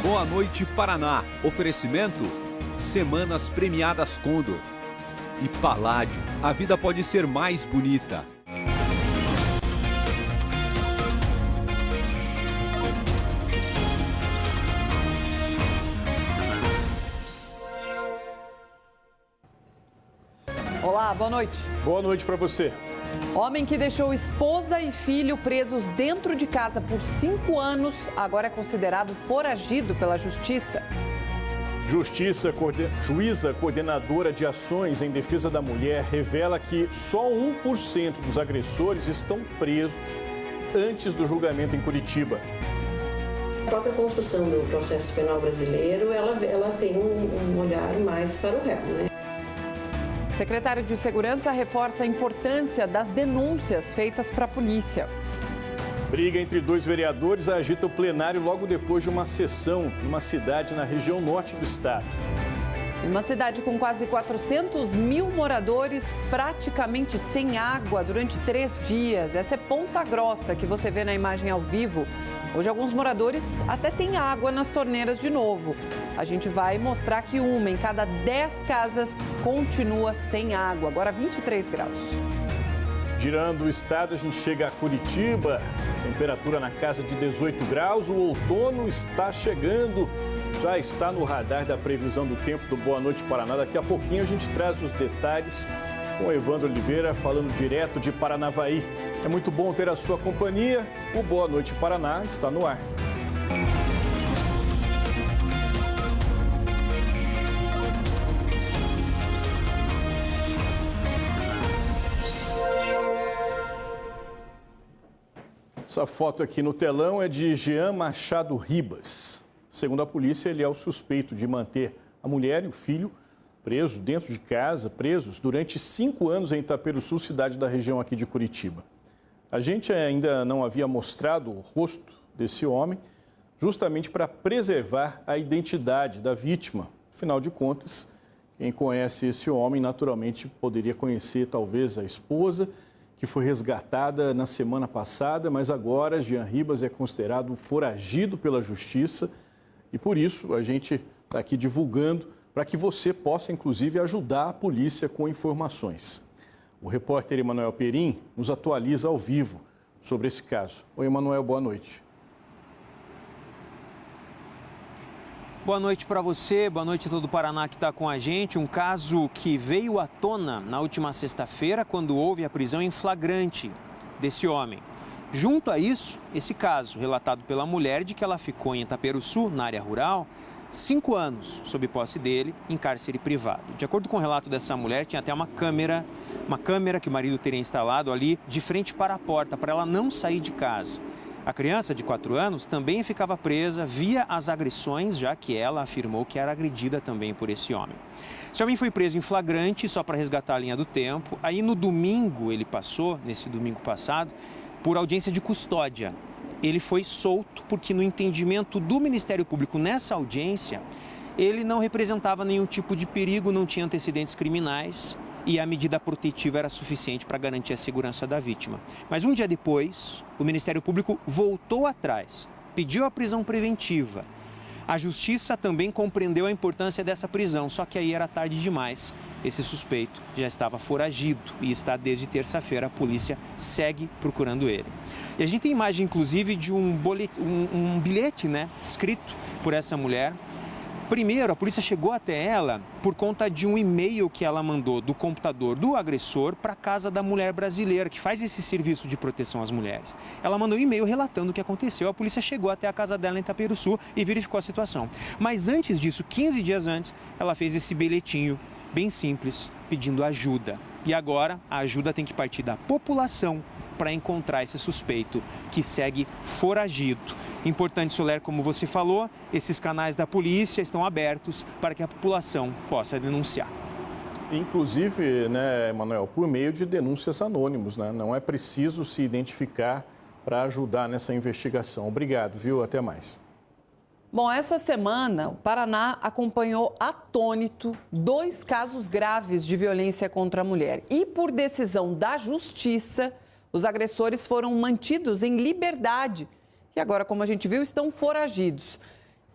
Boa noite, Paraná. Oferecimento: Semanas Premiadas Condor. E Paládio, a vida pode ser mais bonita. Olá, boa noite. Boa noite para você. Homem que deixou esposa e filho presos dentro de casa por 5 anos, agora é considerado foragido pela Justiça. Juíza coordenadora de ações em defesa da mulher revela que só 1% dos agressores estão presos antes do julgamento em Curitiba. A própria construção do processo penal brasileiro, ela tem um olhar mais para o réu, né? Secretário de Segurança reforça a importância das denúncias feitas para a polícia. Briga entre 2 vereadores agita o plenário logo depois de uma sessão numa cidade na região norte do estado. Em uma cidade com quase 400 mil moradores, praticamente sem água durante 3 dias. Essa é Ponta Grossa, que você vê na imagem ao vivo. Hoje, alguns moradores até têm água nas torneiras de novo. A gente vai mostrar que 1 em cada 10 casas continua sem água, agora 23 graus. Girando o estado, a gente chega a Curitiba, temperatura na casa de 18 graus, o outono está chegando, já está no radar da previsão do tempo do Boa Noite Paraná. Daqui a pouquinho a gente traz os detalhes com o Evandro Oliveira, falando direto de Paranavaí. É muito bom ter a sua companhia, o Boa Noite Paraná está no ar. Essa foto aqui no telão é de Jean Machado Ribas. Segundo a polícia, ele é o suspeito de manter a mulher e o filho presos dentro de casa, presos durante 5 anos em Itaperuçu, cidade da região aqui de Curitiba. A gente ainda não havia mostrado o rosto desse homem, justamente para preservar a identidade da vítima. Afinal de contas, quem conhece esse homem naturalmente poderia conhecer talvez a esposa, que foi resgatada na semana passada, mas agora Jean Ribas é considerado foragido pela Justiça e por isso a gente está aqui divulgando para que você possa, inclusive, ajudar a polícia com informações. O repórter Emanuel Perim nos atualiza ao vivo sobre esse caso. Oi, Emanuel, boa noite. Boa noite para você, boa noite a todo o Paraná que está com a gente. Um caso que veio à tona na última sexta-feira, quando houve a prisão em flagrante desse homem. Junto a isso, esse caso relatado pela mulher de que ela ficou em Itaperuçu, na área rural, 5 anos sob posse dele em cárcere privado. De acordo com o relato dessa mulher, tinha até uma câmera que o marido teria instalado ali de frente para a porta, para ela não sair de casa. A criança de 4 anos também ficava presa, via as agressões, já que ela afirmou que era agredida também por esse homem. Esse homem foi preso em flagrante, só para resgatar a linha do tempo. Aí no domingo, ele passou, nesse domingo passado, por audiência de custódia. Ele foi solto porque, no entendimento do Ministério Público nessa audiência, ele não representava nenhum tipo de perigo, não tinha antecedentes criminais e a medida protetiva era suficiente para garantir a segurança da vítima. Mas um dia depois, o Ministério Público voltou atrás, pediu a prisão preventiva. A Justiça também compreendeu a importância dessa prisão, só que aí era tarde demais. Esse suspeito já estava foragido e está desde terça-feira. A polícia segue procurando ele. E a gente tem imagem, inclusive, de um bilhete, escrito por essa mulher. Primeiro, a polícia chegou até ela por conta de um e-mail que ela mandou do computador do agressor para a Casa da Mulher Brasileira, que faz esse serviço de proteção às mulheres. Ela mandou um e-mail relatando o que aconteceu. A polícia chegou até a casa dela em Itaperuçu e verificou a situação. Mas antes disso, 15 dias antes, ela fez esse bilhetinho bem simples, pedindo ajuda. E agora, a ajuda tem que partir da população para encontrar esse suspeito que segue foragido. Importante, Soler, como você falou, esses canais da polícia estão abertos para que a população possa denunciar. Inclusive, Emanuel, por meio de denúncias anônimos, Não é preciso se identificar para ajudar nessa investigação. Obrigado, viu? Até mais. Bom, essa semana, o Paraná acompanhou atônito 2 casos graves de violência contra a mulher. E por decisão da Justiça, os agressores foram mantidos em liberdade. E agora, como a gente viu, estão foragidos.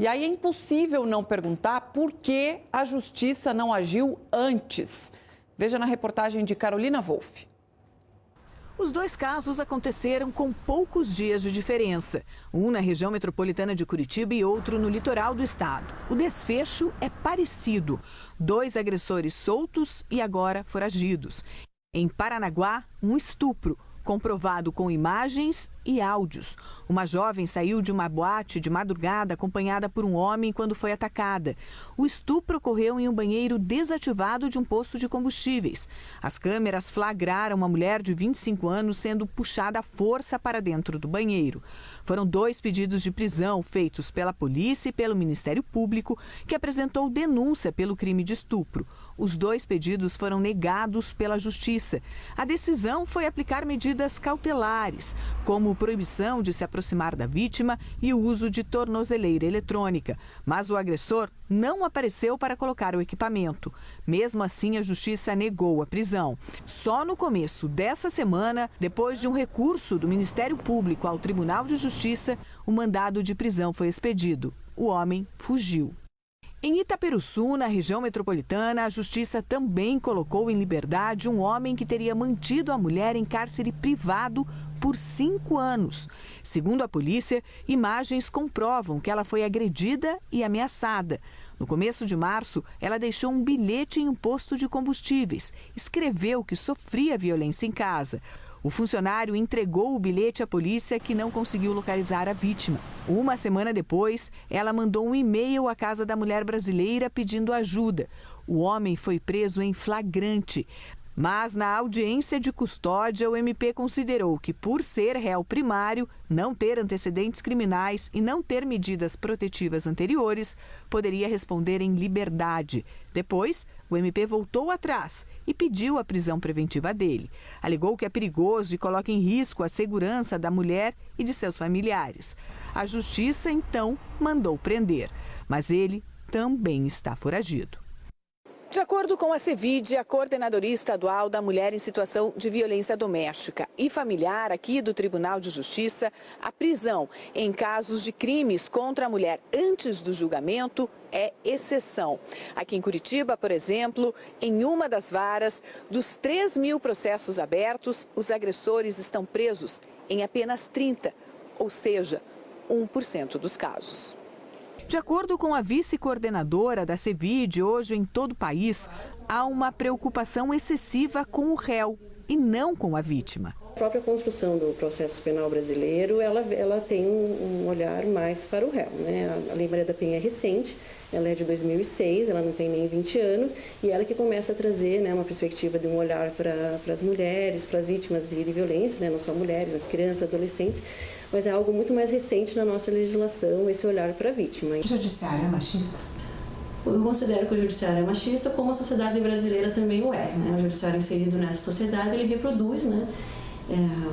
E aí é impossível não perguntar por que a justiça não agiu antes. Veja na reportagem de Carolina Wolff. Os dois casos aconteceram com poucos dias de diferença. Um na região metropolitana de Curitiba e outro no litoral do estado. O desfecho é parecido. 2 agressores soltos e agora foragidos. Em Paranaguá, um estupro, comprovado com imagens e áudios. Uma jovem saiu de uma boate de madrugada acompanhada por um homem quando foi atacada. O estupro ocorreu em um banheiro desativado de um posto de combustíveis. As câmeras flagraram uma mulher de 25 anos sendo puxada à força para dentro do banheiro. Foram 2 pedidos de prisão feitos pela polícia e pelo Ministério Público, que apresentou denúncia pelo crime de estupro. Os 2 pedidos foram negados pela Justiça. A decisão foi aplicar medidas cautelares, como proibição de se aproximar da vítima e o uso de tornozeleira eletrônica. Mas o agressor não apareceu para colocar o equipamento. Mesmo assim, a Justiça negou a prisão. Só no começo dessa semana, depois de um recurso do Ministério Público ao Tribunal de Justiça, o mandado de prisão foi expedido. O homem fugiu. Em Itaperuçu, na região metropolitana, a Justiça também colocou em liberdade um homem que teria mantido a mulher em cárcere privado por 5 anos. Segundo a polícia, imagens comprovam que ela foi agredida e ameaçada. No começo de março, ela deixou um bilhete em um posto de combustíveis. Escreveu que sofria violência em casa. O funcionário entregou o bilhete à polícia, que não conseguiu localizar a vítima. Uma semana depois, ela mandou um e-mail à casa da mulher brasileira pedindo ajuda. O homem foi preso em flagrante. Mas na audiência de custódia, o MP considerou que, por ser réu primário, não ter antecedentes criminais e não ter medidas protetivas anteriores, poderia responder em liberdade. Depois, o MP voltou atrás e pediu a prisão preventiva dele. Alegou que é perigoso e coloca em risco a segurança da mulher e de seus familiares. A Justiça, então, mandou prender, mas ele também está foragido. De acordo com a CEVID, a Coordenadoria Estadual da Mulher em Situação de Violência Doméstica e Familiar aqui do Tribunal de Justiça, a prisão em casos de crimes contra a mulher antes do julgamento é exceção. Aqui em Curitiba, por exemplo, em uma das varas, dos 3.000 processos abertos, os agressores estão presos em apenas 30, ou seja, 1% dos casos. De acordo com a vice-coordenadora da CEVID, hoje em todo o país, há uma preocupação excessiva com o réu e não com a vítima. A própria construção do processo penal brasileiro, ela tem um olhar mais para o réu, né? A Lei Maria da Penha é recente, ela é de 2006, ela não tem nem 20 anos, e ela que começa a trazer, né, uma perspectiva de um olhar para as mulheres, para as vítimas de violência, né? Não só mulheres, as crianças, adolescentes, mas é algo muito mais recente na nossa legislação, esse olhar para a vítima. O judiciário é machista? Eu considero que o judiciário é machista, como a sociedade brasileira também o é, né? O judiciário inserido nessa sociedade, ele reproduz, né,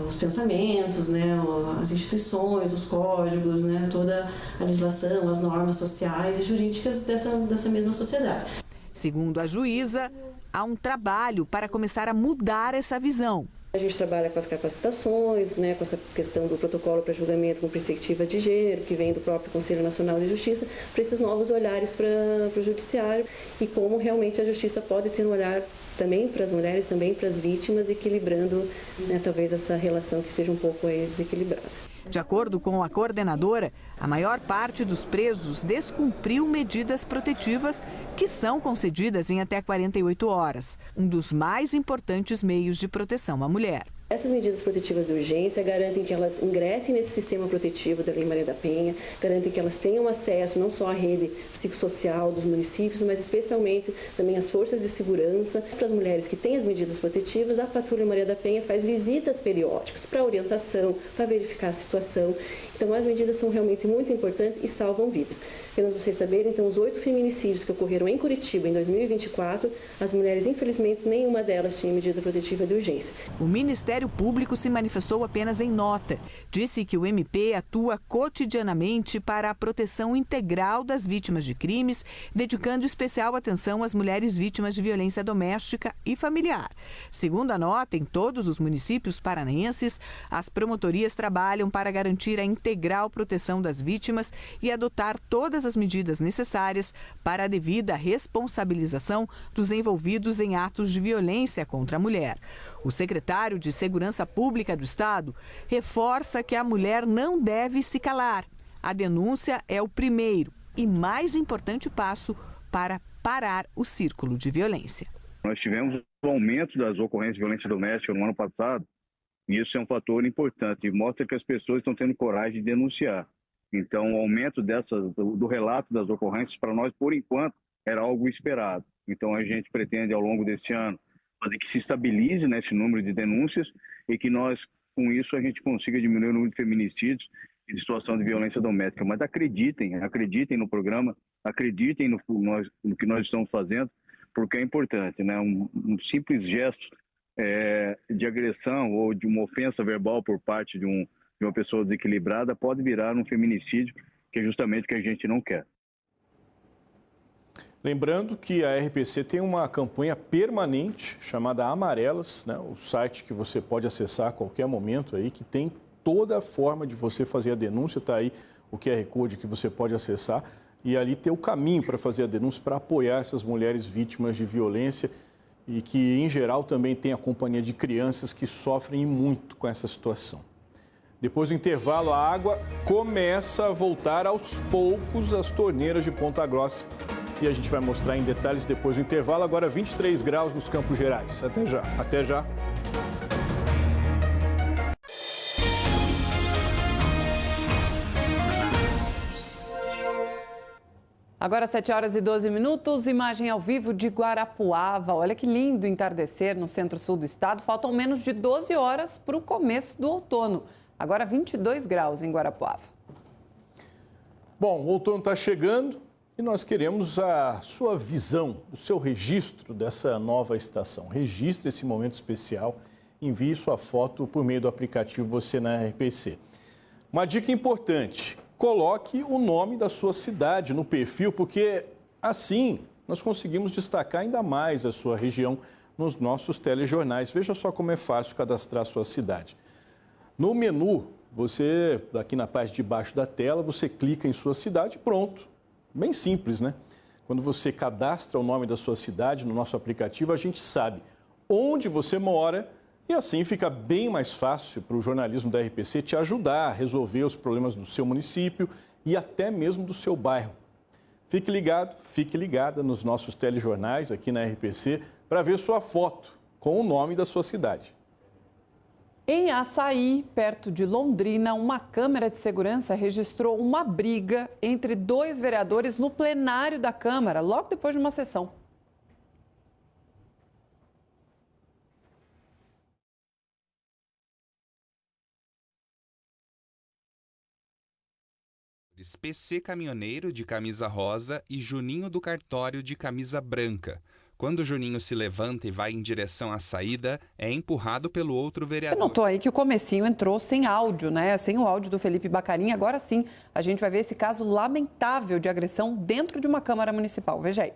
os pensamentos, né, as instituições, os códigos, né, toda a legislação, as normas sociais e jurídicas dessa mesma sociedade. Segundo a juíza, há um trabalho para começar a mudar essa visão. A gente trabalha com as capacitações, né, com essa questão do protocolo para julgamento com perspectiva de gênero, que vem do próprio Conselho Nacional de Justiça, para esses novos olhares para o judiciário e como realmente a justiça pode ter um olhar também para as mulheres, também para as vítimas, equilibrando, né, talvez essa relação que seja um pouco desequilibrada. De acordo com a coordenadora, a maior parte dos presos descumpriu medidas protetivas que são concedidas em até 48 horas, um dos mais importantes meios de proteção à mulher. Essas medidas protetivas de urgência garantem que elas ingressem nesse sistema protetivo da Lei Maria da Penha, garantem que elas tenham acesso não só à rede psicossocial dos municípios, mas especialmente também às forças de segurança. Para as mulheres que têm as medidas protetivas, a Patrulha Maria da Penha faz visitas periódicas para orientação, para verificar a situação. Então, as medidas são realmente muito importantes e salvam vidas. Apenas vocês saberem, então, os 8 feminicídios que ocorreram em Curitiba em 2024, as mulheres, infelizmente, nenhuma delas tinha medida protetiva de urgência. O Ministério Público se manifestou apenas em nota. Disse que o MP atua cotidianamente para a proteção integral das vítimas de crimes, dedicando especial atenção às mulheres vítimas de violência doméstica e familiar. Segundo a nota, em todos os municípios paranaenses, as promotorias trabalham para garantir a integridade integral proteção das vítimas e adotar todas as medidas necessárias para a devida responsabilização dos envolvidos em atos de violência contra a mulher. O secretário de Segurança Pública do Estado reforça que a mulher não deve se calar. A denúncia é o primeiro e mais importante passo para parar o círculo de violência. Nós tivemos um aumento das ocorrências de violência doméstica no ano passado, e isso é um fator importante e mostra que as pessoas estão tendo coragem de denunciar. Então, o aumento do relato das ocorrências, para nós, por enquanto, era algo esperado. Então, a gente pretende, ao longo desse ano, fazer que se estabilize esse número de denúncias e que nós, com isso, a gente consiga diminuir o número de feminicídios e de situação de violência doméstica. Mas acreditem no programa, acreditem no que nós estamos fazendo, porque é importante, né? Um simples gesto de agressão ou de uma ofensa verbal por parte de uma pessoa desequilibrada pode virar um feminicídio, que é justamente o que a gente não quer. Lembrando que a RPC tem uma campanha permanente chamada Amarelas, né? O site que você pode acessar a qualquer momento aí, que tem toda a forma de você fazer a denúncia, está aí o QR Code que você pode acessar e ali ter o caminho para fazer a denúncia, para apoiar essas mulheres vítimas de violência e que, em geral, também tem a companhia de crianças que sofrem muito com essa situação. Depois do intervalo, a água começa a voltar aos poucos às torneiras de Ponta Grossa. E a gente vai mostrar em detalhes depois do intervalo. Agora 23 graus nos Campos Gerais. Até já. Até já. Agora 7 horas e 12 minutos, imagem ao vivo de Guarapuava. Olha que lindo entardecer no centro-sul do estado. Faltam menos de 12 horas para o começo do outono. Agora 22 graus em Guarapuava. Bom, o outono está chegando e nós queremos a sua visão, o seu registro dessa nova estação. Registre esse momento especial, envie sua foto por meio do aplicativo Você na RPC. Uma dica importante. Coloque o nome da sua cidade no perfil, porque assim nós conseguimos destacar ainda mais a sua região nos nossos telejornais. Veja só como é fácil cadastrar a sua cidade. No menu, você, aqui na parte de baixo da tela, você clica em sua cidade e pronto. Bem simples, né? Quando você cadastra o nome da sua cidade no nosso aplicativo, a gente sabe onde você mora. E assim fica bem mais fácil para o jornalismo da RPC te ajudar a resolver os problemas do seu município e até mesmo do seu bairro. Fique ligado, fique ligada nos nossos telejornais aqui na RPC para ver sua foto com o nome da sua cidade. Em Açaí, perto de Londrina, uma câmera de segurança registrou uma briga entre dois vereadores no plenário da Câmara, logo depois de uma sessão. PC Caminhoneiro de camisa rosa e Juninho do Cartório de camisa branca. Quando Juninho se levanta e vai em direção à saída, é empurrado pelo outro vereador. Você notou aí que o comecinho entrou sem áudio, né? Sem o áudio do Felipe Bacarin. Agora sim, a gente vai ver esse caso lamentável de agressão dentro de uma Câmara Municipal. Veja aí.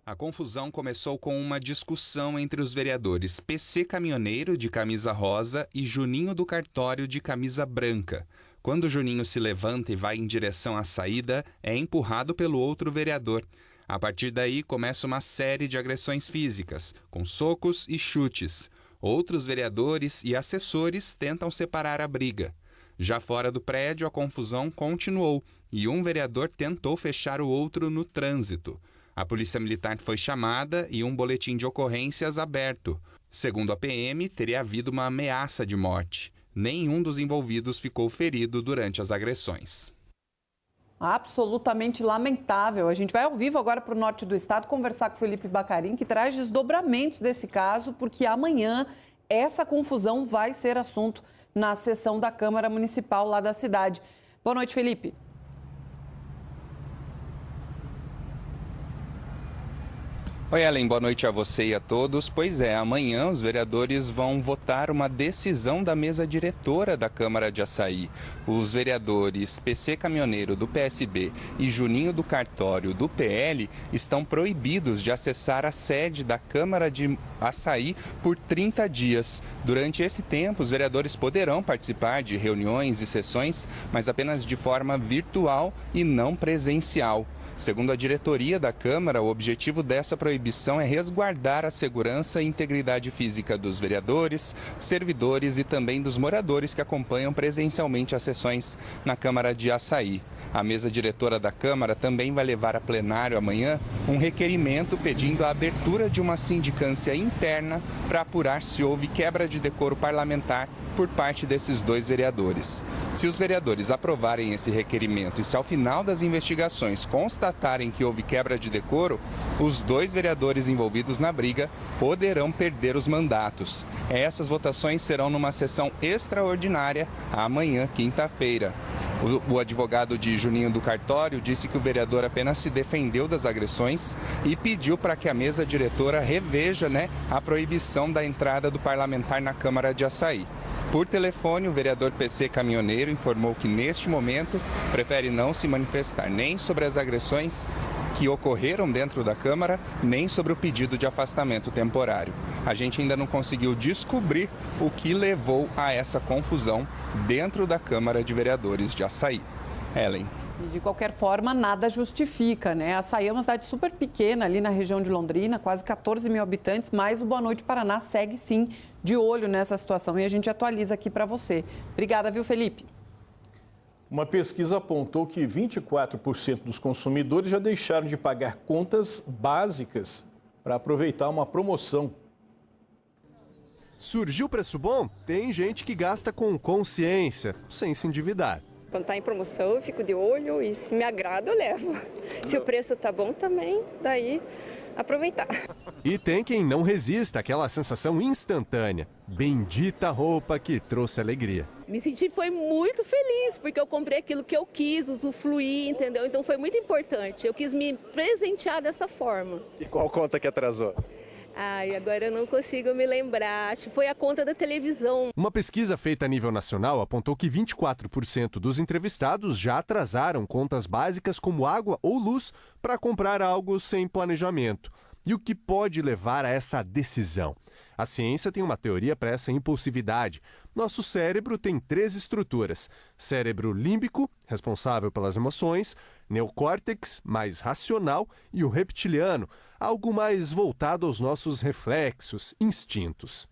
A confusão começou com uma discussão entre os vereadores PC Caminhoneiro de camisa rosa e Juninho do Cartório de camisa branca. Quando Juninho se levanta e vai em direção à saída, é empurrado pelo outro vereador. A partir daí, começa uma série de agressões físicas, com socos e chutes. Outros vereadores e assessores tentam separar a briga. Já fora do prédio, a confusão continuou e um vereador tentou fechar o outro no trânsito. A polícia militar foi chamada e um boletim de ocorrências aberto. Segundo a PM, teria havido uma ameaça de morte. Nenhum dos envolvidos ficou ferido durante as agressões. Absolutamente lamentável. A gente vai ao vivo agora para o norte do estado conversar com o Felipe Bacarin, que traz desdobramentos desse caso, porque amanhã essa confusão vai ser assunto na sessão da Câmara Municipal lá da cidade. Boa noite, Felipe. Oi, Ellen, boa noite a você e a todos. Pois é, amanhã os vereadores vão votar uma decisão da mesa diretora da Câmara de Açaí. Os vereadores PC Caminhoneiro, do PSB, e Juninho do Cartório, do PL, estão proibidos de acessar a sede da Câmara de Açaí por 30 dias. Durante esse tempo, os vereadores poderão participar de reuniões e sessões, mas apenas de forma virtual e não presencial. Segundo a diretoria da Câmara, o objetivo dessa proibição é resguardar a segurança e integridade física dos vereadores, servidores e também dos moradores que acompanham presencialmente as sessões na Câmara de Açaí. A mesa diretora da Câmara também vai levar a plenário amanhã um requerimento pedindo a abertura de uma sindicância interna para apurar se houve quebra de decoro parlamentar por parte desses dois vereadores. Se os vereadores aprovarem esse requerimento e se ao final das investigações constatarem que houve quebra de decoro, os dois vereadores envolvidos na briga poderão perder os mandatos. Essas votações serão numa sessão extraordinária amanhã, quinta-feira. O advogado de Juninho do Cartório disse que o vereador apenas se defendeu das agressões e pediu para que a mesa diretora reveja, a proibição da entrada do parlamentar na Câmara de Açaí. Por telefone, o vereador PC Caminhoneiro informou que, neste momento, prefere não se manifestar nem sobre as agressões que ocorreram dentro da Câmara, nem sobre o pedido de afastamento temporário. A gente ainda não conseguiu descobrir o que levou a essa confusão dentro da Câmara de Vereadores de Açaí. Ellen. E de qualquer forma, nada justifica, Açaí é uma cidade super pequena ali na região de Londrina, quase 14 mil habitantes, mas o Boa Noite Paraná segue sim de olho nessa situação e a gente atualiza aqui para você. Obrigada, viu, Felipe? Uma pesquisa apontou que 24% dos consumidores já deixaram de pagar contas básicas para aproveitar uma promoção. Surgiu preço bom? Tem gente que gasta com consciência, sem se endividar. Quando está em promoção, eu fico de olho e se me agrada, eu levo. Se o preço está bom também, daí aproveitar. E tem quem não resista àquela sensação instantânea. Bendita roupa que trouxe alegria. Me senti muito feliz, porque eu comprei aquilo que eu quis, usufruir, entendeu? Então foi muito importante. Eu quis me presentear dessa forma. E qual conta que atrasou? Ai, agora eu não consigo me lembrar. Acho que foi a conta da televisão. Uma pesquisa feita a nível nacional apontou que 24% dos entrevistados já atrasaram contas básicas como água ou luz para comprar algo sem planejamento. E o que pode levar a essa decisão? A ciência tem uma teoria para essa impulsividade. Nosso cérebro tem 3 estruturas: cérebro límbico, responsável pelas emoções, neocórtex, mais racional, e o reptiliano, algo mais voltado aos nossos reflexos, instintos.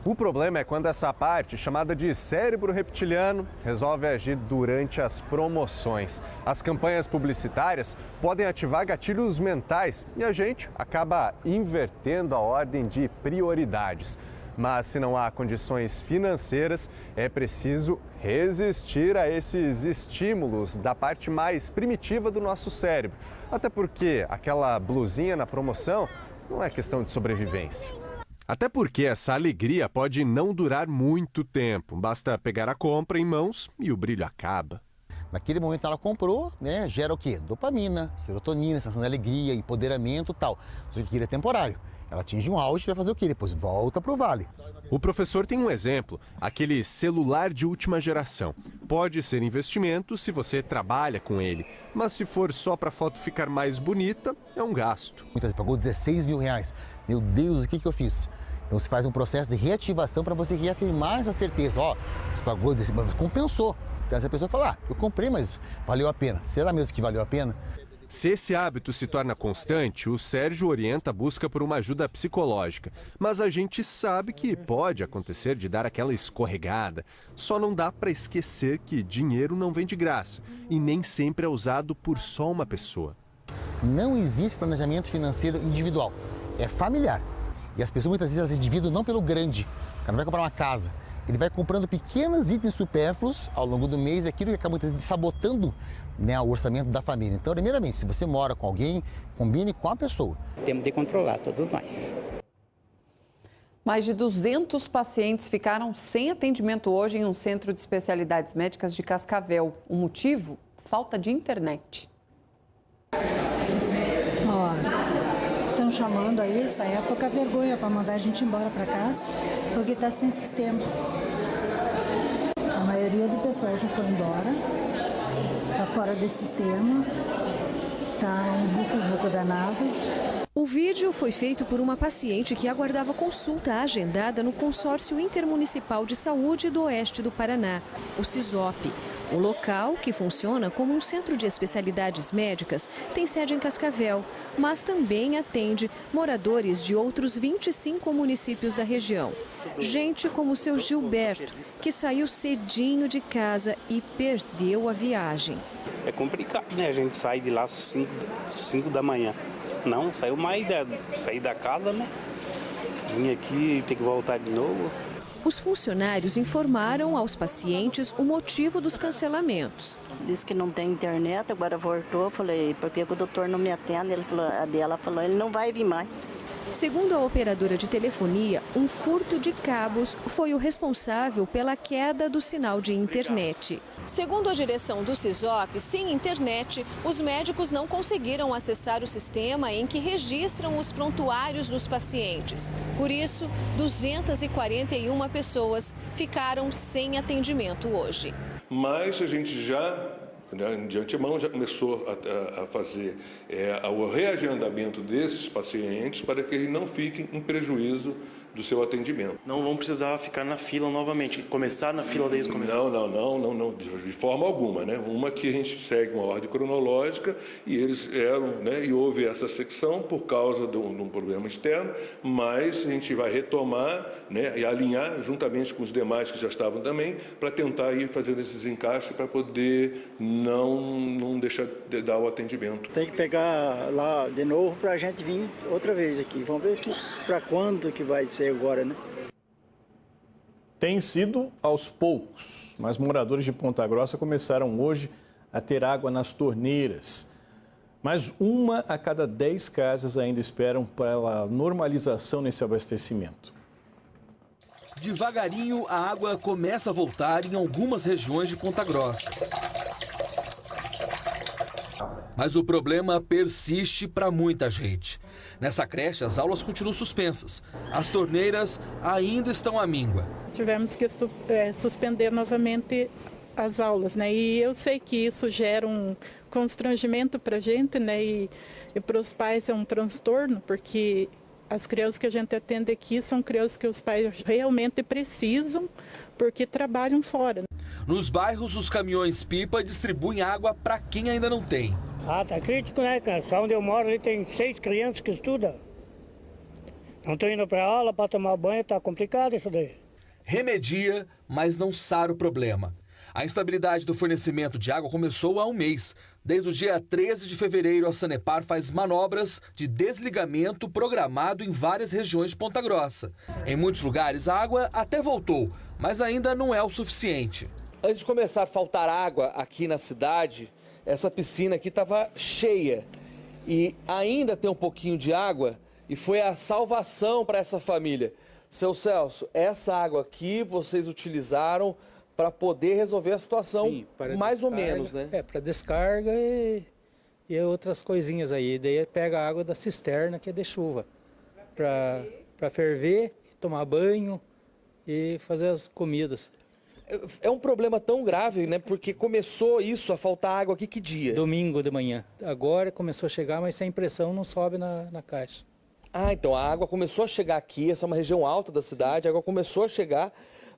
O problema é quando essa parte, chamada de cérebro reptiliano, resolve agir durante as promoções. As campanhas publicitárias podem ativar gatilhos mentais e a gente acaba invertendo a ordem de prioridades. Mas se não há condições financeiras, é preciso resistir a esses estímulos da parte mais primitiva do nosso cérebro. Até porque aquela blusinha na promoção não é questão de sobrevivência. Até porque essa alegria pode não durar muito tempo. Basta pegar a compra em mãos e o brilho acaba. Naquele momento ela comprou, gera o quê? Dopamina, serotonina, sensação de alegria, empoderamento e tal. Só que aquilo é temporário. Ela atinge um auge e vai fazer o quê? Depois volta pro vale. O professor tem um exemplo, aquele celular de última geração. Pode ser investimento se você trabalha com ele, mas se for só para a foto ficar mais bonita, é um gasto. Muitas vezes pagou 16 mil reais. Meu Deus, o que eu fiz? Então se faz um processo de reativação para você reafirmar essa certeza. Você pagou, mas compensou. Então essa pessoa fala, eu comprei, mas valeu a pena. Será mesmo que valeu a pena? Se esse hábito se torna constante, o Sérgio orienta a busca por uma ajuda psicológica. Mas a gente sabe que pode acontecer de dar aquela escorregada. Só não dá para esquecer que dinheiro não vem de graça e nem sempre é usado por só uma pessoa. Não existe planejamento financeiro individual, é familiar. E as pessoas muitas vezes elas endividam não pelo grande. O cara não vai comprar uma casa, ele vai comprando pequenos itens supérfluos ao longo do mês, aquilo que acaba muitas vezes sabotando o orçamento da família. Então, primeiramente, se você mora com alguém, combine com a pessoa. Temos de controlar todos nós. Mais de 200 pacientes ficaram sem atendimento hoje em um centro de especialidades médicas de Cascavel. O motivo? Falta de internet. Estão chamando aí, essa época, vergonha para mandar a gente embora para casa, porque está sem sistema. A maioria do pessoal já foi embora, está fora desse sistema, está um vucu-vucu danado. O vídeo foi feito por uma paciente que aguardava consulta agendada no Consórcio Intermunicipal de Saúde do Oeste do Paraná, o CISOP. O local, que funciona como um centro de especialidades médicas, tem sede em Cascavel, mas também atende moradores de outros 25 municípios da região. Gente como o seu Gilberto, que saiu cedinho de casa e perdeu a viagem. É complicado, né? A gente sai de lá às 5 da manhã. Não, saiu mais sair da casa, né? Vim aqui e ter que voltar de novo. Os funcionários informaram aos pacientes o motivo dos cancelamentos. Disse que não tem internet, agora voltou. Falei, por que o doutor não me atende? Ela falou, ele não vai vir mais. Segundo a operadora de telefonia, um furto de cabos foi o responsável pela queda do sinal de internet. Segundo a direção do CISOP, sem internet, os médicos não conseguiram acessar o sistema em que registram os prontuários dos pacientes. Por isso, 241 pessoas ficaram sem atendimento hoje. Mas a gente já, de antemão, já começou a fazer o reagendamento desses pacientes para que eles não fiquem em prejuízo do seu atendimento. Não vão precisar ficar na fila novamente, começar na fila desde o começo? Não, de forma alguma, né? Uma que a gente segue uma ordem cronológica e eles eram, né? E houve essa secção por causa de um problema externo, mas a gente vai retomar, né? E alinhar juntamente com os demais que já estavam também, para tentar ir fazendo esses encaixes para poder não deixar de dar o atendimento. Tem que pegar lá de novo para a gente vir outra vez aqui. Vamos ver para quando que vai ser agora, né? Tem sido aos poucos, mas moradores de Ponta Grossa começaram hoje a ter água nas torneiras. Mas 1 a cada 10 casas ainda esperam pela normalização nesse abastecimento. Devagarinho, a água começa a voltar em algumas regiões de Ponta Grossa. Mas o problema persiste para muita gente. Nessa creche, as aulas continuam suspensas. As torneiras ainda estão à míngua. Tivemos que suspender novamente as aulas, né? E eu sei que isso gera um constrangimento para a gente, né? E para os pais é um transtorno, porque as crianças que a gente atende aqui são crianças que os pais realmente precisam, porque trabalham fora. Nos bairros, os caminhões-pipa distribuem água para quem ainda não tem. Tá crítico, né, cara? Só onde eu moro ali tem 6 crianças que estudam. Não estão indo para aula para tomar banho, tá complicado isso daí. Remedia, mas não sara o problema. A instabilidade do fornecimento de água começou há um mês. Desde o dia 13 de fevereiro, a Sanepar faz manobras de desligamento programado em várias regiões de Ponta Grossa. Em muitos lugares, a água até voltou, mas ainda não é o suficiente. Antes de começar a faltar água aqui na cidade, essa piscina aqui estava cheia e ainda tem um pouquinho de água e foi a salvação para essa família. Seu Celso, essa água aqui vocês utilizaram para poder resolver a situação. Sim, mais descarga, ou menos, né? Para descarga e outras coisinhas aí. Daí pega a água da cisterna, que é de chuva, para ferver, tomar banho e fazer as comidas. É um problema tão grave, né? Porque começou isso a faltar água aqui que dia? Domingo de manhã. Agora começou a chegar, mas sem pressão não sobe na caixa. Ah, então a água começou a chegar aqui, essa é uma região alta da cidade, a água começou a chegar,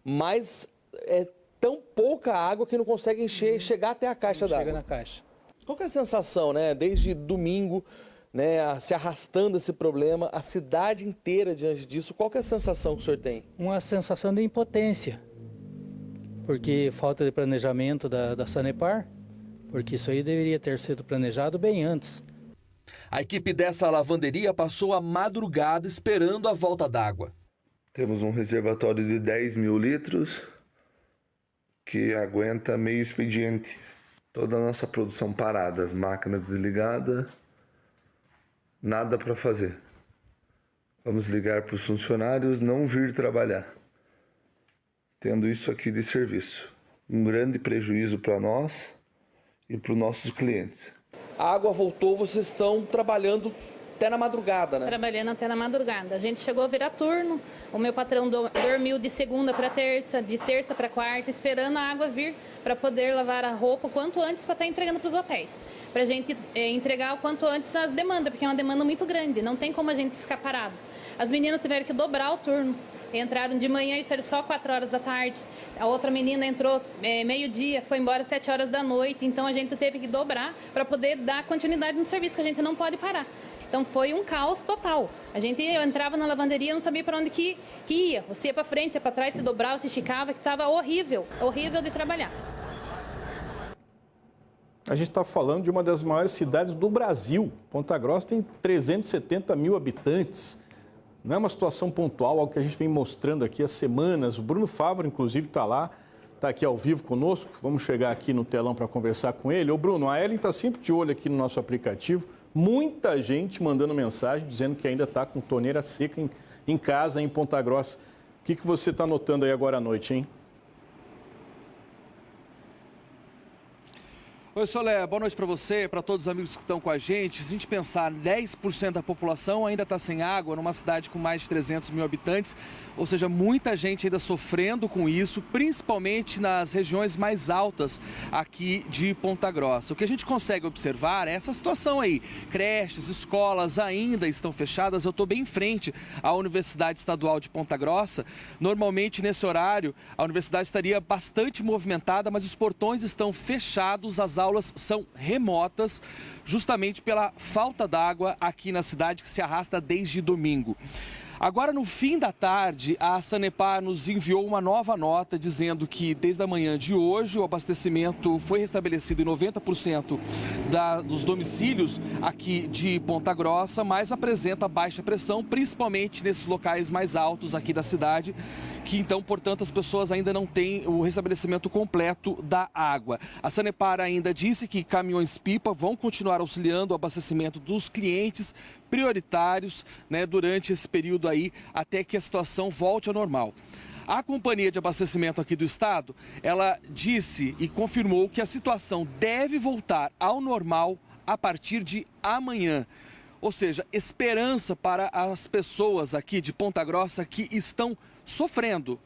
mas é tão pouca água que não consegue encher, chegar até a caixa d'água. Chega na caixa. Qual que é a sensação, né? Desde domingo, né, se arrastando esse problema, a cidade inteira diante disso, qual que é a sensação que o senhor tem? Uma sensação de impotência. Porque falta de planejamento da Sanepar, porque isso aí deveria ter sido planejado bem antes. A equipe dessa lavanderia passou a madrugada esperando a volta d'água. Temos um reservatório de 10 mil litros que aguenta meio expediente. Toda a nossa produção parada, as máquinas desligadas, nada para fazer. Vamos ligar para os funcionários não vir trabalhar. Tendo isso aqui de serviço. Um grande prejuízo para nós e para os nossos clientes. A água voltou, vocês estão trabalhando até na madrugada, né? Trabalhando até na madrugada. A gente chegou a virar turno. O meu patrão dormiu de segunda para terça, de terça para quarta, esperando a água vir para poder lavar a roupa o quanto antes para estar entregando para os hotéis. Para a gente entregar o quanto antes as demandas, porque é uma demanda muito grande. Não tem como a gente ficar parado. As meninas tiveram que dobrar o turno. Entraram de manhã e saíram só 4 horas da tarde. A outra menina entrou meio-dia, foi embora 7 horas da noite. Então a gente teve que dobrar para poder dar continuidade no serviço, que a gente não pode parar. Então foi um caos total. A gente entrava na lavanderia, não sabia para onde que ia. Você ia para frente, ia para trás, se dobrava, se esticava, que estava horrível de trabalhar. A gente está falando de uma das maiores cidades do Brasil. Ponta Grossa tem 370 mil habitantes. Não é uma situação pontual, algo que a gente vem mostrando aqui há semanas. O Bruno Fávaro, inclusive, está lá, está aqui ao vivo conosco. Vamos chegar aqui no telão para conversar com ele. Ô, Bruno, a Ellen está sempre de olho aqui no nosso aplicativo. Muita gente mandando mensagem dizendo que ainda está com torneira seca em casa, em Ponta Grossa. O que você está notando aí agora à noite, hein? Oi, Solé, boa noite para você, para todos os amigos que estão com a gente. Se a gente pensar, 10% da população ainda está sem água numa cidade com mais de 300 mil habitantes, ou seja, muita gente ainda sofrendo com isso, principalmente nas regiões mais altas aqui de Ponta Grossa. O que a gente consegue observar é essa situação aí. Creches, escolas ainda estão fechadas. Eu estou bem em frente à Universidade Estadual de Ponta Grossa. Normalmente, nesse horário, a universidade estaria bastante movimentada, mas os portões estão fechados, as aulas são remotas, justamente pela falta d'água aqui na cidade, que se arrasta desde domingo. Agora, no fim da tarde, a Sanepar nos enviou uma nova nota dizendo que desde a manhã de hoje o abastecimento foi restabelecido em 90% dos domicílios aqui de Ponta Grossa, mas apresenta baixa pressão, principalmente nesses locais mais altos aqui da cidade, que então, portanto, as pessoas ainda não têm o restabelecimento completo da água. A Sanepar ainda disse que caminhões-pipa vão continuar auxiliando o abastecimento dos clientes prioritários, né, durante esse período aí, até que a situação volte ao normal. A Companhia de Abastecimento aqui do estado, ela disse e confirmou que a situação deve voltar ao normal a partir de amanhã. Ou seja, esperança para as pessoas aqui de Ponta Grossa que estão sofrendo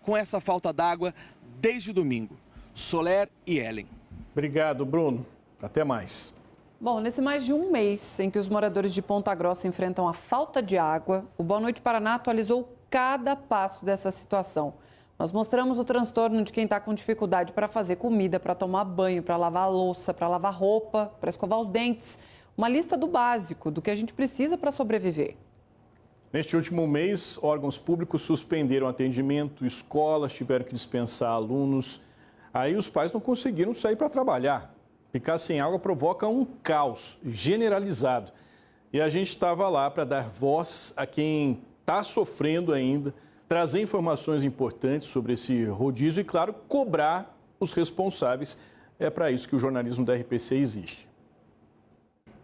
com essa falta d'água desde domingo. Soler e Ellen. Obrigado, Bruno. Até mais. Bom, nesse mais de um mês em que os moradores de Ponta Grossa enfrentam a falta de água, o Boa Noite Paraná atualizou cada passo dessa situação. Nós mostramos o transtorno de quem está com dificuldade para fazer comida, para tomar banho, para lavar a louça, para lavar roupa, para escovar os dentes. Uma lista do básico, do que a gente precisa para sobreviver. Neste último mês, órgãos públicos suspenderam atendimento, escolas tiveram que dispensar alunos. Aí os pais não conseguiram sair para trabalhar. Ficar sem água provoca um caos generalizado. E a gente estava lá para dar voz a quem está sofrendo ainda, trazer informações importantes sobre esse rodízio e, claro, cobrar os responsáveis. É para isso que o jornalismo da RPC existe.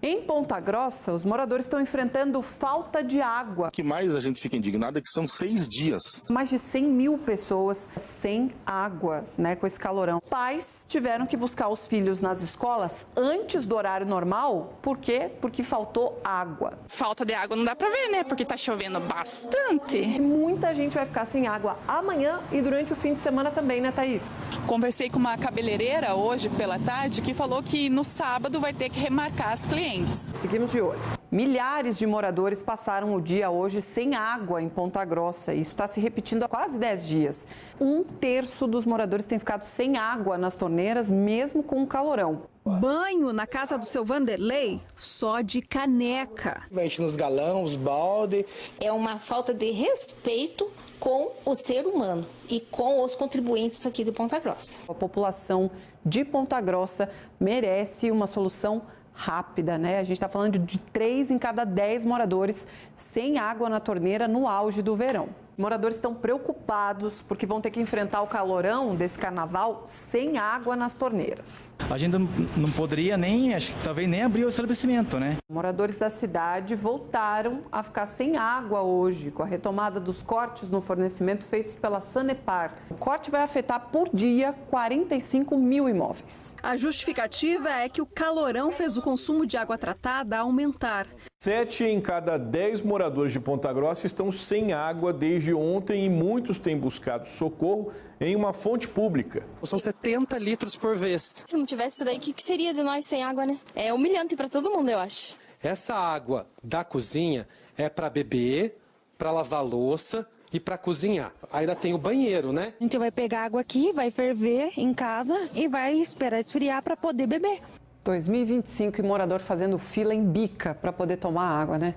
Em Ponta Grossa, os moradores estão enfrentando falta de água. O que mais a gente fica indignado é que são 6 dias. Mais de 100 mil pessoas sem água, né, com esse calorão. Pais tiveram que buscar os filhos nas escolas antes do horário normal. Por quê? Porque faltou água. Falta de água não dá pra ver, né? Porque tá chovendo bastante. E muita gente vai ficar sem água amanhã e durante o fim de semana também, né, Thaís? Conversei com uma cabeleireira hoje pela tarde que falou que no sábado vai ter que remarcar as clientes. Seguimos de olho. Milhares de moradores passaram o dia hoje sem água em Ponta Grossa. Isso está se repetindo há quase 10 dias. 1/3 dos moradores tem ficado sem água nas torneiras, mesmo com o calorão. Banho na casa do seu Vanderlei, só de caneca. Enche nos galão, os balde. É uma falta de respeito com o ser humano e com os contribuintes aqui de Ponta Grossa. A população de Ponta Grossa merece uma solução rápida, né? A gente está falando de 3 em cada 10 moradores sem água na torneira no auge do verão. Moradores estão preocupados porque vão ter que enfrentar o calorão desse carnaval sem água nas torneiras. A gente não poderia nem, acho que talvez nem abrir o estabelecimento, né? Moradores da cidade voltaram a ficar sem água hoje, com a retomada dos cortes no fornecimento feitos pela Sanepar. O corte vai afetar por dia 45 mil imóveis. A justificativa é que o calorão fez o consumo de água tratada aumentar. 7 em cada 10 moradores de Ponta Grossa estão sem água desde ontem e muitos têm buscado socorro em uma fonte pública. São 70 litros por vez. Se não tivesse isso daí, o que seria de nós sem água, né? É humilhante para todo mundo, eu acho. Essa água da cozinha é para beber, para lavar louça e para cozinhar. Ainda tem o banheiro, né? A gente vai pegar água aqui, vai ferver em casa e vai esperar esfriar para poder beber. 2025 e morador fazendo fila em bica para poder tomar água, né?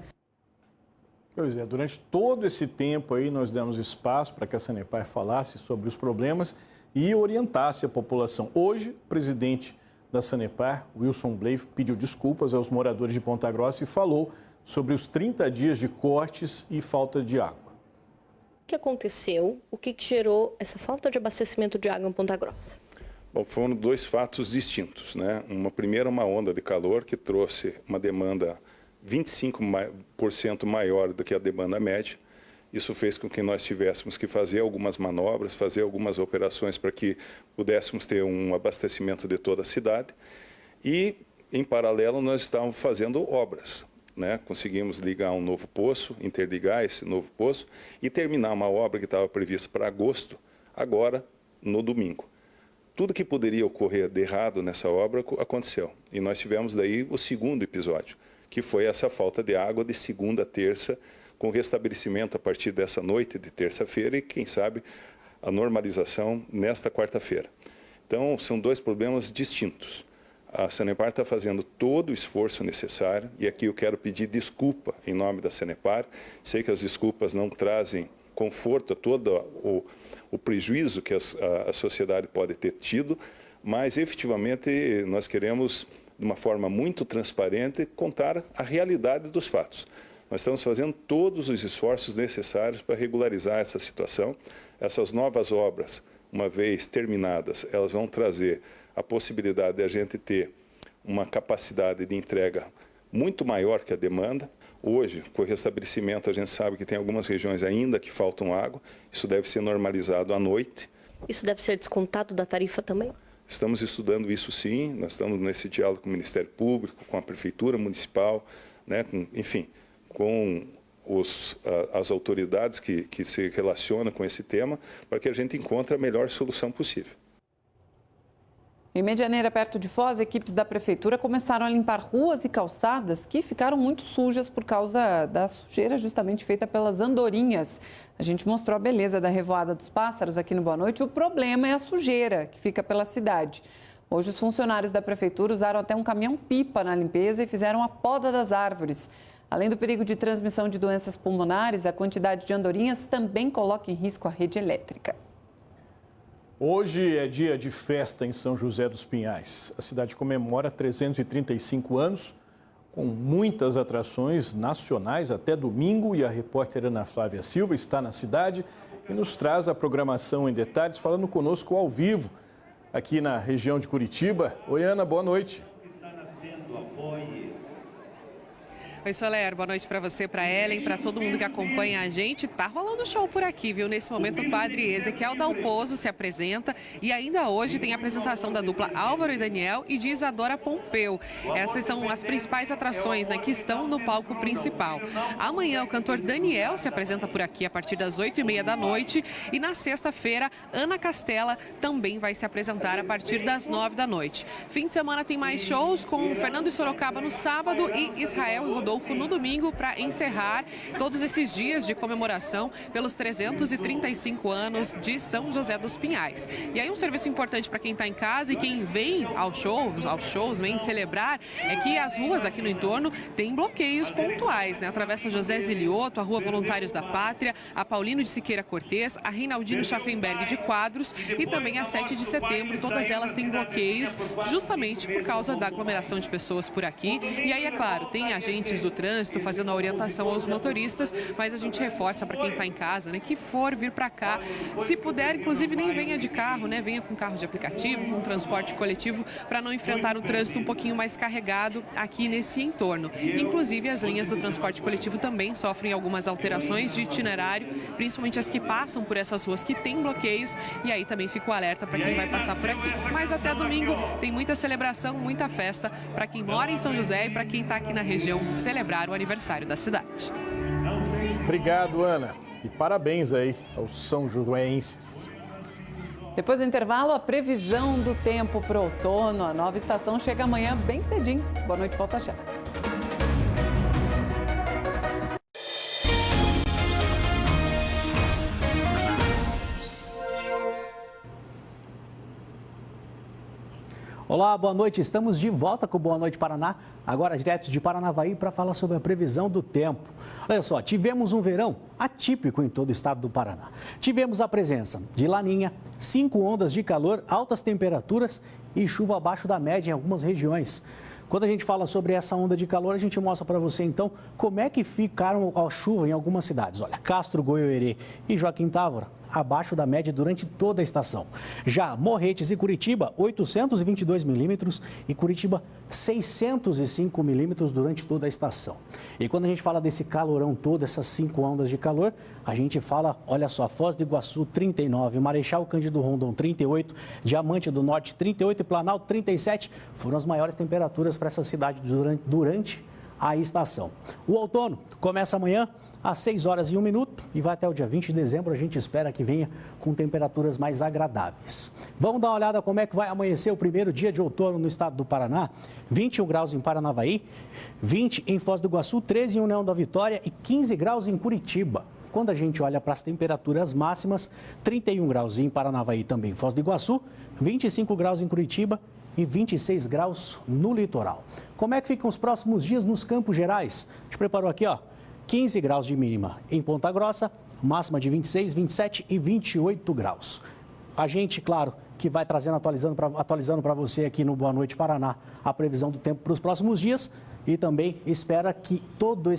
Pois é, durante todo esse tempo aí nós demos espaço para que a Sanepar falasse sobre os problemas e orientasse a população. Hoje, o presidente da Sanepar, Wilson Bleif, pediu desculpas aos moradores de Ponta Grossa e falou sobre os 30 dias de cortes e falta de água. O que aconteceu? O que gerou essa falta de abastecimento de água em Ponta Grossa? Bom, foram dois fatos distintos, né? Primeiro, uma onda de calor que trouxe uma demanda 25% maior do que a demanda média. Isso fez com que nós tivéssemos que fazer algumas manobras, fazer algumas operações para que pudéssemos ter um abastecimento de toda a cidade. E, em paralelo, nós estávamos fazendo obras, né? Conseguimos ligar um novo poço, interligar esse novo poço e terminar uma obra que estava prevista para agosto, agora no domingo. Tudo que poderia ocorrer de errado nessa obra aconteceu. E nós tivemos daí o segundo episódio, que foi essa falta de água de segunda a terça, com restabelecimento a partir dessa noite de terça-feira e, quem sabe, a normalização nesta quarta-feira. Então, são dois problemas distintos. A Sanepar está fazendo todo o esforço necessário e aqui eu quero pedir desculpa em nome da Sanepar. Sei que as desculpas não trazem conforto a todo o prejuízo que a sociedade pode ter tido, mas efetivamente nós queremos, de uma forma muito transparente, contar a realidade dos fatos. Nós estamos fazendo todos os esforços necessários para regularizar essa situação. Essas novas obras, uma vez terminadas, elas vão trazer a possibilidade de a gente ter uma capacidade de entrega muito maior que a demanda. Hoje, com o restabelecimento, a gente sabe que tem algumas regiões ainda que faltam água. Isso deve ser normalizado à noite. Isso deve ser descontado da tarifa também? Estamos estudando isso sim. Nós estamos nesse diálogo com o Ministério Público, com a Prefeitura Municipal, né, com as autoridades que se relacionam com esse tema, para que a gente encontre a melhor solução possível. Em Medianeira, perto de Foz, equipes da Prefeitura começaram a limpar ruas e calçadas que ficaram muito sujas por causa da sujeira justamente feita pelas andorinhas. A gente mostrou a beleza da Revoada dos Pássaros aqui no Boa Noite. O problema é a sujeira que fica pela cidade. Hoje, os funcionários da Prefeitura usaram até um caminhão-pipa na limpeza e fizeram a poda das árvores. Além do perigo de transmissão de doenças pulmonares, a quantidade de andorinhas também coloca em risco a rede elétrica. Hoje é dia de festa em São José dos Pinhais. A cidade comemora 335 anos, com muitas atrações nacionais até domingo. E a repórter Ana Flávia Silva está na cidade e nos traz a programação em detalhes, falando conosco ao vivo, aqui na região de Curitiba. Oi, Ana, boa noite. Oi, Soler, boa noite para você, para Ellen, para todo mundo que acompanha a gente. Tá rolando show por aqui, viu? Nesse momento o padre Ezequiel Dalpozo se apresenta e ainda hoje tem a apresentação da dupla Álvaro e Daniel e de Isadora Pompeu. Essas são as principais atrações, né, que estão no palco principal. Amanhã o cantor Daniel se apresenta por aqui a partir das 8h30 da noite e na sexta-feira Ana Castela também vai se apresentar a partir das 9 da noite. Fim de semana tem mais shows com Fernando e Sorocaba no sábado e Israel e Rodolfo no domingo para encerrar todos esses dias de comemoração pelos 335 anos de São José dos Pinhais. E aí um serviço importante para quem está em casa e quem vem aos shows, vem celebrar, é que as ruas aqui no entorno têm bloqueios pontuais, né? A Travessa José Zilioto, a Rua Voluntários da Pátria, a Paulino de Siqueira Cortês, a Reinaldino Schaffenberg de Quadros e também a 7 de setembro. Todas elas têm bloqueios justamente por causa da aglomeração de pessoas por aqui. E aí, é claro, tem agentes do trânsito fazendo a orientação aos motoristas, mas a gente reforça para quem está em casa, né, que for vir para cá, se puder, inclusive nem venha de carro, né, venha com carro de aplicativo, com transporte coletivo, para não enfrentar um trânsito um pouquinho mais carregado aqui nesse entorno. Inclusive, as linhas do transporte coletivo também sofrem algumas alterações de itinerário, principalmente as que passam por essas ruas que têm bloqueios, e aí também fica o alerta para quem vai passar por aqui. Mas até domingo tem muita celebração, muita festa para quem mora em São José e para quem está aqui na região celebrando celebrar o aniversário da cidade. Obrigado, Ana. E parabéns aí aos são joanenses. Depois do intervalo, a previsão do tempo para o outono. A nova estação chega amanhã bem cedinho. Boa noite, volta já. Olá, boa noite. Estamos de volta com o Boa Noite Paraná, agora direto de Paranavaí para falar sobre a previsão do tempo. Olha só, tivemos um verão atípico em todo o estado do Paraná. Tivemos a presença de laninha, 5 ondas de calor, altas temperaturas e chuva abaixo da média em algumas regiões. Quando a gente fala sobre essa onda de calor, a gente mostra para você, então, como é que ficaram a chuva em algumas cidades. Olha, Castro, Goiôerê e Joaquim Távora, abaixo da média durante toda a estação. Já Morretes e Curitiba, 822 milímetros e Curitiba, 605 milímetros durante toda a estação. E quando a gente fala desse calorão todo, essas 5 ondas de calor, a gente fala, olha só, Foz do Iguaçu, 39, Marechal Cândido Rondon, 38, Diamante do Norte, 38 e Planalto, 37, foram as maiores temperaturas para essa cidade durante a estação. O outono começa amanhã às 6 horas e 1 minuto e vai até o dia 20 de dezembro. A gente espera que venha com temperaturas mais agradáveis. Vamos dar uma olhada como é que vai amanhecer o primeiro dia de outono no estado do Paraná. 21 graus em Paranavaí, 20 em Foz do Iguaçu, 13 em União da Vitória e 15 graus em Curitiba. Quando a gente olha para as temperaturas máximas, 31 graus em Paranavaí também, Foz do Iguaçu, 25 graus em Curitiba e 26 graus no litoral. Como é que ficam os próximos dias nos Campos Gerais? A gente preparou aqui, ó, 15 graus de mínima em Ponta Grossa, máxima de 26, 27 e 28 graus. A gente, claro, que vai trazendo, atualizando para você aqui no Boa Noite Paraná a previsão do tempo para os próximos dias e também espera que todo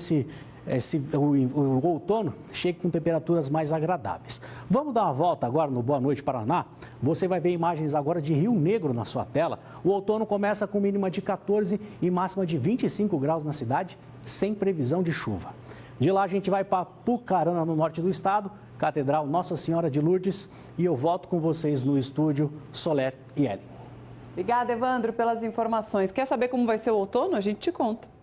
o outono chegue com temperaturas mais agradáveis. Vamos dar uma volta agora no Boa Noite Paraná. Você vai ver imagens agora de Rio Negro na sua tela. O outono começa com mínima de 14 e máxima de 25 graus na cidade, sem previsão de chuva. De lá a gente vai para Pucarana, no norte do estado, Catedral Nossa Senhora de Lourdes, e eu volto com vocês no estúdio Soler e Ellen. Obrigada, Evandro, pelas informações. Quer saber como vai ser o outono? A gente te conta.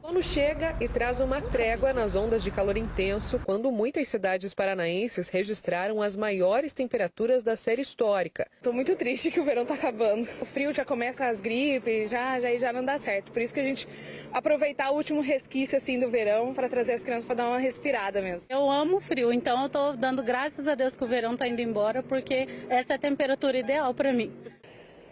O outono chega e traz uma trégua nas ondas de calor intenso, quando muitas cidades paranaenses registraram as maiores temperaturas da série histórica. Tô muito triste que o verão tá acabando. O frio já começa as gripes, já não dá certo. Por isso que a gente aproveitar o último resquício assim do verão para trazer as crianças para dar uma respirada mesmo. Eu amo o frio, então eu tô dando graças a Deus que o verão tá indo embora, porque essa é a temperatura ideal para mim.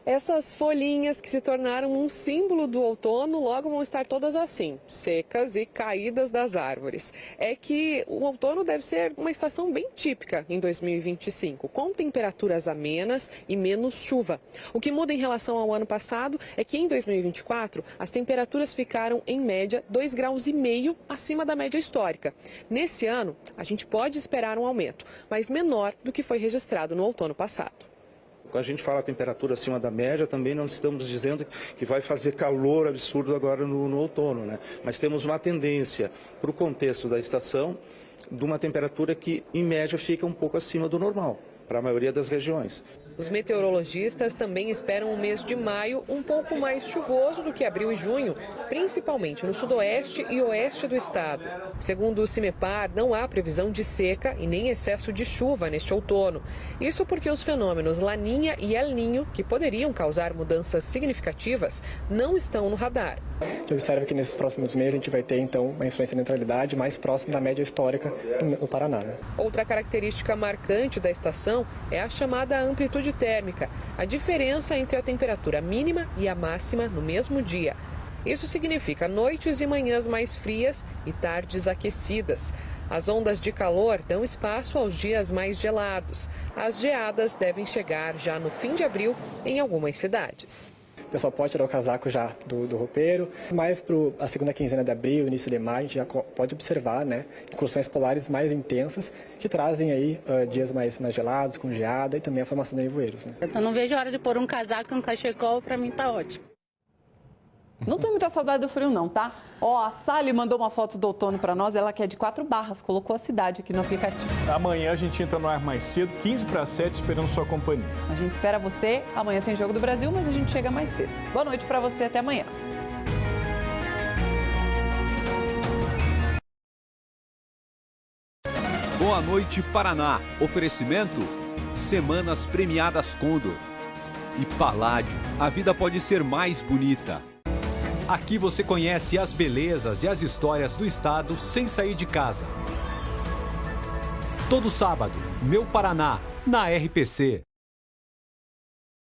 Essas folhinhas que se tornaram um símbolo do outono logo vão estar todas assim, secas e caídas das árvores. É que o outono deve ser uma estação bem típica em 2025, com temperaturas amenas e menos chuva. O que muda em relação ao ano passado é que em 2024 as temperaturas ficaram em média 2,5 graus acima da média histórica. Nesse ano a gente pode esperar um aumento, mas menor do que foi registrado no outono passado. Quando a gente fala temperatura acima da média, também não estamos dizendo que vai fazer calor absurdo agora no outono, né? Mas temos uma tendência para o contexto da estação de uma temperatura que, em média, fica um pouco acima do normal, para a maioria das regiões. Os meteorologistas também esperam o mês de maio um pouco mais chuvoso do que abril e junho, principalmente no sudoeste e oeste do estado. Segundo o CIMEPAR, não há previsão de seca e nem excesso de chuva neste outono. Isso porque os fenômenos Laninha e El Niño, que poderiam causar mudanças significativas, não estão no radar. Eu observo que nesses próximos meses a gente vai ter, então, uma influência de neutralidade mais próxima da média histórica no Paraná, né? Outra característica marcante da estação é a chamada amplitude térmica, a diferença entre a temperatura mínima e a máxima no mesmo dia. Isso significa noites e manhãs mais frias e tardes aquecidas. As ondas de calor dão espaço aos dias mais gelados. As geadas devem chegar já no fim de abril em algumas cidades. O pessoal pode tirar o casaco já do roupeiro, mas para a segunda quinzena de abril, início de maio, a gente já pode observar, né, incursões polares mais intensas que trazem aí dias mais gelados, com geada e também a formação de nevoeiros, né? Eu não vejo a hora de pôr um casaco e um cachecol, para mim tá ótimo. Não tenho muita saudade do frio não, tá? Ó, a Sally mandou uma foto do outono para nós, ela que é de 4 Barras, colocou a cidade aqui no aplicativo. Amanhã a gente entra no ar mais cedo, 15 para 7, esperando sua companhia. A gente espera você, amanhã tem Jogo do Brasil, mas a gente chega mais cedo. Boa noite para você, até amanhã. Boa Noite Paraná. Oferecimento: Semanas Premiadas Condor. E Paládio. A vida pode ser mais bonita. Aqui você conhece as belezas e as histórias do estado sem sair de casa. Todo sábado, Meu Paraná, na RPC.